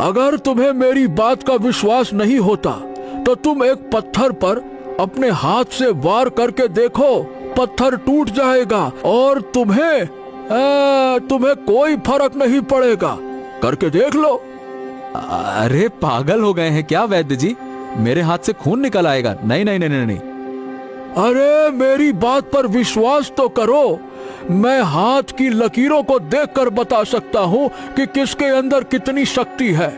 अगर तुम्हें मेरी बात का विश्वास नहीं होता तो तुम एक पत्थर पर अपने हाथ से वार करके देखो, पत्थर टूट जाएगा और तुम्हें कोई फर्क नहीं पड़ेगा। करके देख लो। अरे पागल हो गए हैं क्या वैद्य जी? मेरे हाथ से खून निकल आएगा। नहीं नहीं नहीं नहीं नहीं। अरे मेरी बात पर विश्वास तो करो। मैं हाथ की लकीरों को देखकर बता सकता हूँ कि किसके अंदर कितनी शक्ति है।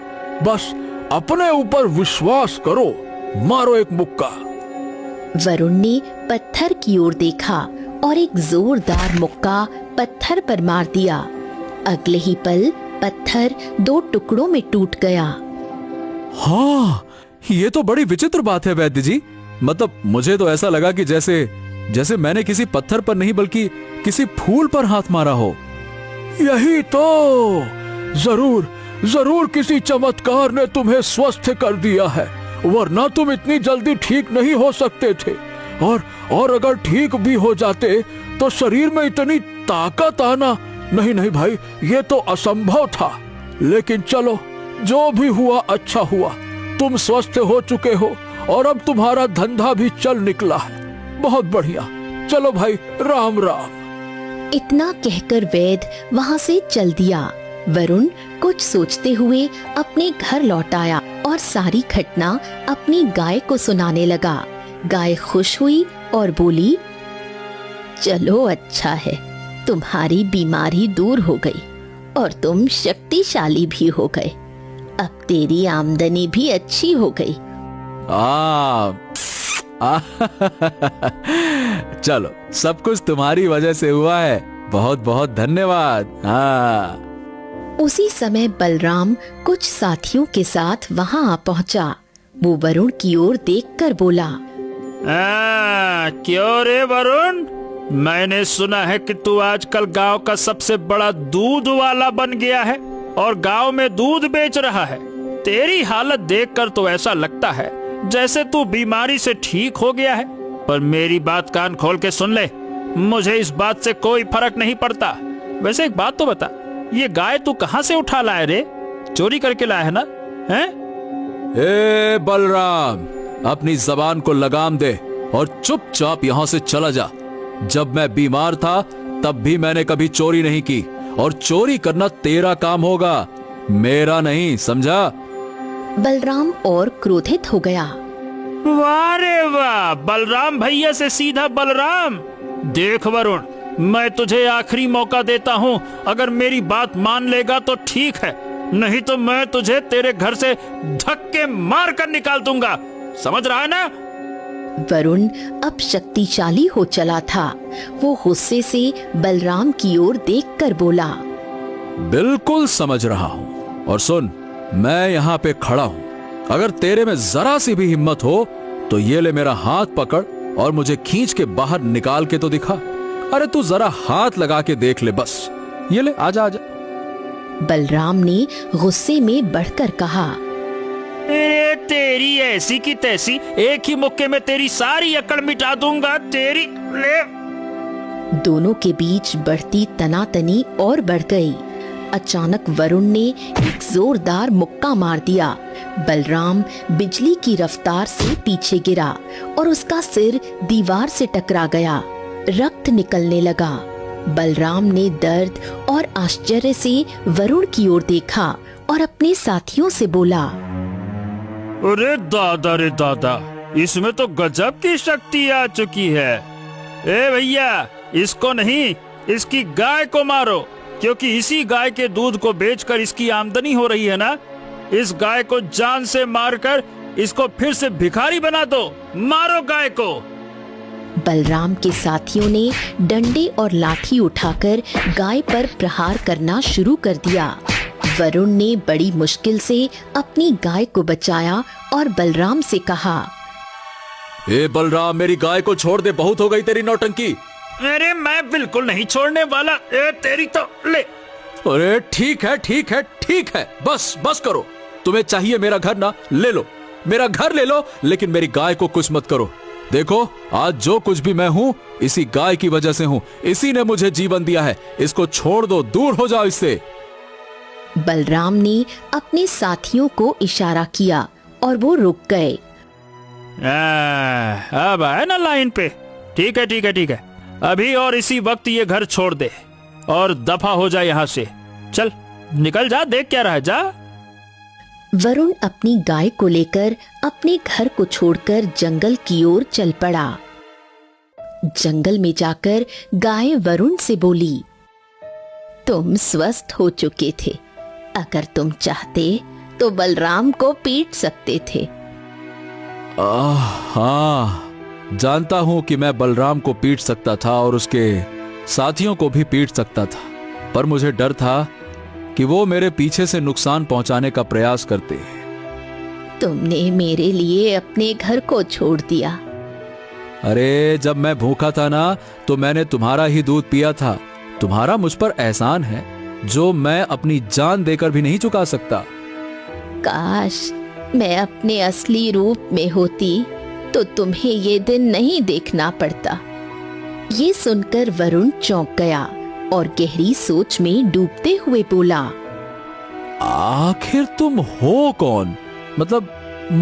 बस अपने ऊपर विश्वास करो। मारो एक मुक्का। वरुण ने पत्थर की ओर देखा और एक जोरदार मुक्का पत्थर पर मार दिया। अगले ही पल पत्थर 2 टुकड़ों में टूट गया। हाँ, ये तो बड़ी विचित्र बात है वैद्य जी। मतलब मुझे तो ऐसा लगा कि जैसे मैंने किसी पत्थर पर नहीं बल्कि किसी फूल पर हाथ मारा हो। यही तो। जरूर किसी चमत्कार ने तुम्हें स्वस्थ कर दिया है, वरना तुम इतनी जल्दी ठीक नहीं हो सकते थे। और अगर ठीक भी हो जाते तो शरीर में इतनी ताकत आना, नहीं भाई, ये तो असंभव था। लेकिन चलो, जो भी हुआ अच्छा हुआ। तुम स्वस्थ हो चुके हो और अब तुम्हारा धंधा भी चल निकला है। बहुत बढ़िया। चलो भाई, राम राम। इतना कहकर वैद्य वहाँ से चल दिया। वरुण कुछ सोचते हुए अपने घर लौट आया और सारी घटना अपनी गाय को सुनाने लगा। गाय खुश हुई और बोली, चलो अच्छा है, तुम्हारी बीमारी दूर हो गई और तुम शक्तिशाली भी हो गए। अब तेरी आमदनी भी अच्छी हो गई। चलो, सब कुछ तुम्हारी वजह से हुआ है। बहुत बहुत धन्यवाद। उसी समय बलराम कुछ साथियों के साथ वहां आ पहुंचा। वो वरुण की ओर देखकर बोला, क्यों रे वरुण, मैंने सुना है कि तू आजकल गांव का सबसे बड़ा दूध वाला बन गया है और गांव में दूध बेच रहा है। तेरी हालत देखकर तो ऐसा लगता है जैसे तू बीमारी से ठीक हो गया है। पर मेरी बात कान खोल के सुन ले, मुझे इस बात से कोई फर्क नहीं पड़ता। वैसे एक बात तो बता, ये गाय तू कहाँ से उठा लाया रे? चोरी करके लाया है ना? हैं? ए बलराम, अपनी जबान को लगाम दे और चुपचाप यहाँ से चला जा। जब मैं बीमार था तब भी मैंने कभी चोरी नहीं की और चोरी करना तेरा काम होगा, मेरा नहीं, समझा? बलराम और क्रोधित हो गया। वाह रे वाह, बलराम भैया से सीधा बलराम। देख वरुण, मैं तुझे आखिरी मौका देता हूँ। अगर मेरी बात मान लेगा तो ठीक है, नहीं तो मैं तुझे तेरे घर से धक्के मार कर निकाल दूंगा। समझ रहा है ना? वरुण अब शक्तिशाली हो चला था। वो गुस्से से बलराम की ओर देखकर बोला, बिल्कुल समझ रहा हूँ। और सुन, मैं यहाँ पे खड़ा हूँ। अगर तेरे में जरा सी भी हिम्मत हो तो ये ले मेरा हाथ पकड़ और मुझे खींच के बाहर निकाल के तो दिखा। अरे तू जरा हाथ लगा के देख ले, बस ये ले, आजा आजा। बलराम ने गुस्से में बढ़कर कहा, तेरी ऐसी की तैसी, एक ही मुक्के में तेरी सारी अकड़ मिटा दूंगा। तेरी ले। दोनों के बीच बढ़ती तनातनी और बढ़ गई। अचानक वरुण ने एक जोरदार मुक्का मार दिया। बलराम बिजली की रफ्तार से पीछे गिरा और उसका सिर दीवार से टकरा गया। रक्त निकलने लगा। बलराम ने दर्द और आश्चर्य से वरुण की ओर देखा और अपने साथियों से बोला, अरे दादा रे दादा, इसमें तो गजब की शक्ति आ चुकी है। ए भैया, इसको नहीं, इसकी गाय को मारो, क्योंकि इसी गाय के दूध को बेचकर इसकी आमदनी हो रही है ना। इस गाय को जान से मारकर इसको फिर से भिखारी बना दो। मारो गाय को। बलराम के साथियों ने डंडे और लाठी उठाकर गाय पर प्रहार करना शुरू कर दिया। वरुण ने बड़ी मुश्किल से अपनी गाय को बचाया और बलराम से कहा, ए बलराम, मेरी गाय को छोड़ दे, बहुत हो गई तेरी नौटंकी। अरे मैं बिल्कुल नहीं छोड़ने वाला। ए तेरी तो ले। अरे ठीक है ठीक है ठीक है, बस करो। तुम्हें चाहिए मेरा घर ना, ले लो, मेरा घर ले लो, लेकिन मेरी गाय को कुछ मत करो। देखो, आज जो कुछ भी मैं हूँ इसी गाय की वजह से हूँ। इसी ने मुझे जीवन दिया है। इसको छोड़ दो, दूर हो जाओ इससे। बलराम ने अपने साथियों को इशारा किया और वो रुक गए। अब आए ना लाइन पे। ठीक है ठीक है ठीक है, अभी और इसी वक्त ये घर छोड़ दे और दफा हो जा यहाँ से। चल निकल जा, देख क्या रहा है, जा। वरुण अपनी गाय को लेकर अपने घर को छोड़कर जंगल की ओर चल पड़ा। जंगल में जाकर गाय वरुण से बोली, तुम स्वस्थ हो चुके थे, अगर तुम चाहते तो बलराम को पीट सकते थे। हाँ, जानता हूं कि मैं बलराम को पीट सकता था और उसके साथियों को भी पीट सकता था, पर मुझे डर था कि वो मेरे पीछे से नुकसान पहुंचाने का प्रयास करते। तुमने मेरे लिए अपने घर को छोड़ दिया। अरे जब मैं भूखा था ना, तो मैंने तुम्हारा ही दूध पिया था। तुम्हारा मुझ पर एहसान है जो मैं अपनी जान देकर भी नहीं चुका सकता। काश मैं अपने असली रूप में होती तो तुम्हें ये दिन नहीं देखना पड़ता। ये सुनकर वरुण चौंक गया और गहरी सोच में डूबते हुए बोला, आखिर तुम हो कौन? मतलब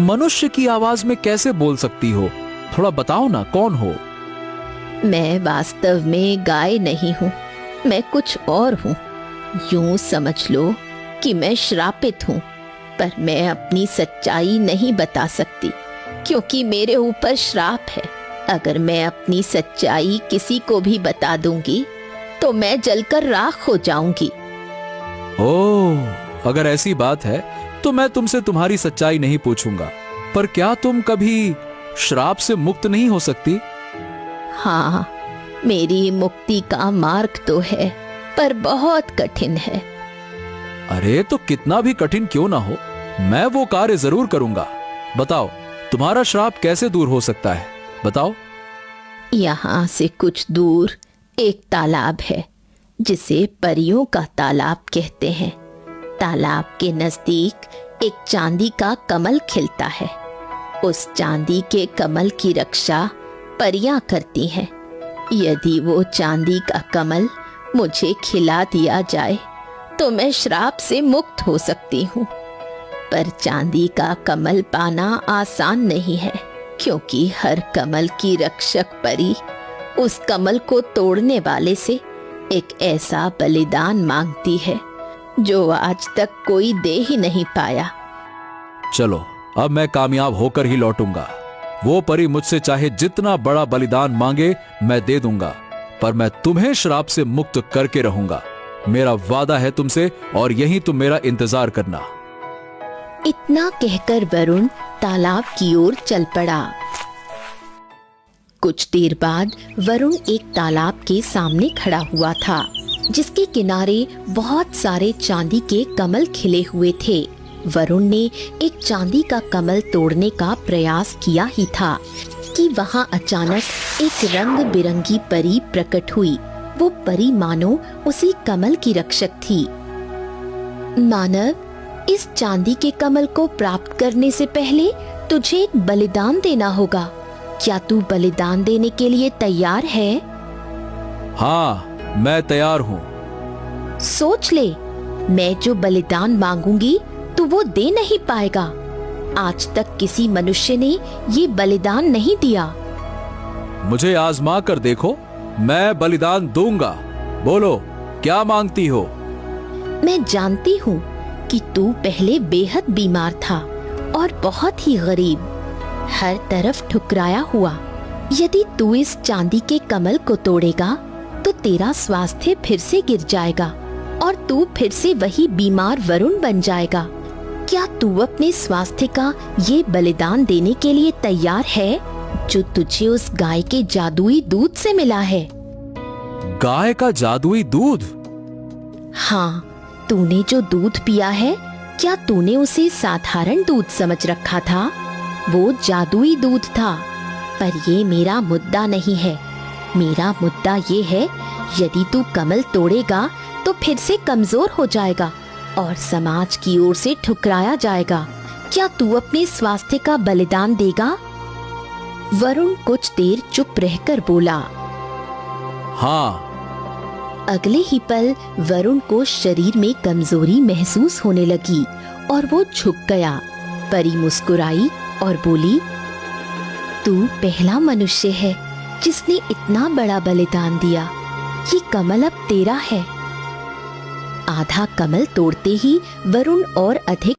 मनुष्य की आवाज में कैसे बोल सकती हो? थोड़ा बताओ ना, कौन हो? मैं वास्तव में गाय नहीं हूँ, मैं कुछ और हूँ। यूं समझ लो कि मैं श्रापित हूँ, पर मैं अपनी सच्चाई नहीं बता सकती क्योंकि मेरे ऊपर श्राप है। अगर मैं अपनी सच्चाई किसी को भी बता दूंगी तो मैं जलकर राख हो जाऊंगी। ओह, अगर ऐसी बात है तो मैं तुमसे तुम्हारी सच्चाई नहीं पूछूंगा, पर क्या तुम कभी श्राप से मुक्त नहीं हो सकती? हाँ, मेरी मुक्ति का मार्ग तो है, पर बहुत कठिन है। अरे तो कितना भी कठिन क्यों ना हो, मैं वो कार्य जरूर करूंगा। बताओ, तुम्हारा श्राप कैसे दूर हो सकता है? बताओ। यहाँ से कुछ दूर एक तालाब है जिसे परियों का तालाब कहते हैं। तालाब के नजदीक एक चांदी का कमल खिलता है। उस चांदी के कमल की रक्षा परियां करती हैं। यदि वो चांदी का कमल मुझे खिला दिया जाए तो मैं श्राप से मुक्त हो सकती हूँ। पर चांदी का कमल पाना आसान नहीं है क्योंकि हर कमल की रक्षक परी उस कमल को तोड़ने वाले से एक ऐसा बलिदान मांगती है जो आज तक कोई दे ही नहीं पाया। चलो, अब मैं कामयाब होकर ही लौटूंगा। वो परी मुझसे चाहे जितना बड़ा बलिदान मांगे मैं दे दूंगा, पर मैं तुम्हें श्राप से मुक्त करके रहूंगा। मेरा वादा है तुमसे, और यही तुम मेरा इंतजार करना। इतना कहकर वरुण तालाब की ओर चल पड़ा। कुछ देर बाद वरुण एक तालाब के सामने खड़ा हुआ था जिसके किनारे बहुत सारे चांदी के कमल खिले हुए थे। वरुण ने एक चांदी का कमल तोड़ने का प्रयास किया ही था कि वहां अचानक एक रंग बिरंगी परी प्रकट हुई। वो परी मानो उसी कमल की रक्षक थी। मानव, इस चांदी के कमल को प्राप्त करने से पहले तुझे एक बलिदान देना होगा। क्या तू बलिदान देने के लिए तैयार है? हाँ, मैं तैयार हूँ। सोच ले, मैं जो बलिदान मांगूंगी तो वो दे नहीं पाएगा। आज तक किसी मनुष्य ने ये बलिदान नहीं दिया। मुझे आजमा कर देखो, मैं बलिदान दूंगा। बोलो, क्या मांगती हो? मैं जानती हूँ कि तू पहले बेहद बीमार था और बहुत ही गरीब, हर तरफ ठुकराया हुआ। यदि तू इस चांदी के कमल को तोड़ेगा तो तेरा स्वास्थ्य फिर से गिर जाएगा और तू फिर से वही बीमार वरुण बन जाएगा। क्या तू अपने स्वास्थ्य का ये बलिदान देने के लिए तैयार है जो तुझे उस गाय के जादुई दूध से मिला है? गाय का जादुई दूध? हाँ, तूने जो दूध पिया है, क्या तूने उसे साधारण दूध समझ रखा था? वो जादुई दूध था। पर ये मेरा मुद्दा नहीं है। मेरा मुद्दा ये है, यदि तू कमल तोड़ेगा तो फिर से कमजोर हो जाएगा और समाज की ओर से ठुकराया जाएगा। क्या तू अपने स्वास्थ्य का बलिदान देगा? वरुण कुछ देर चुप रहकर बोला, हाँ, अगले ही पल वरुण को शरीर में कमजोरी महसूस होने लगी और वो झुक गया। परी मुस्कुराई और बोली, तू पहला मनुष्य है जिसने इतना बड़ा बलिदान दिया। ये कमल अब तेरा है। आधा कमल तोड़ते ही वरुण और अधिक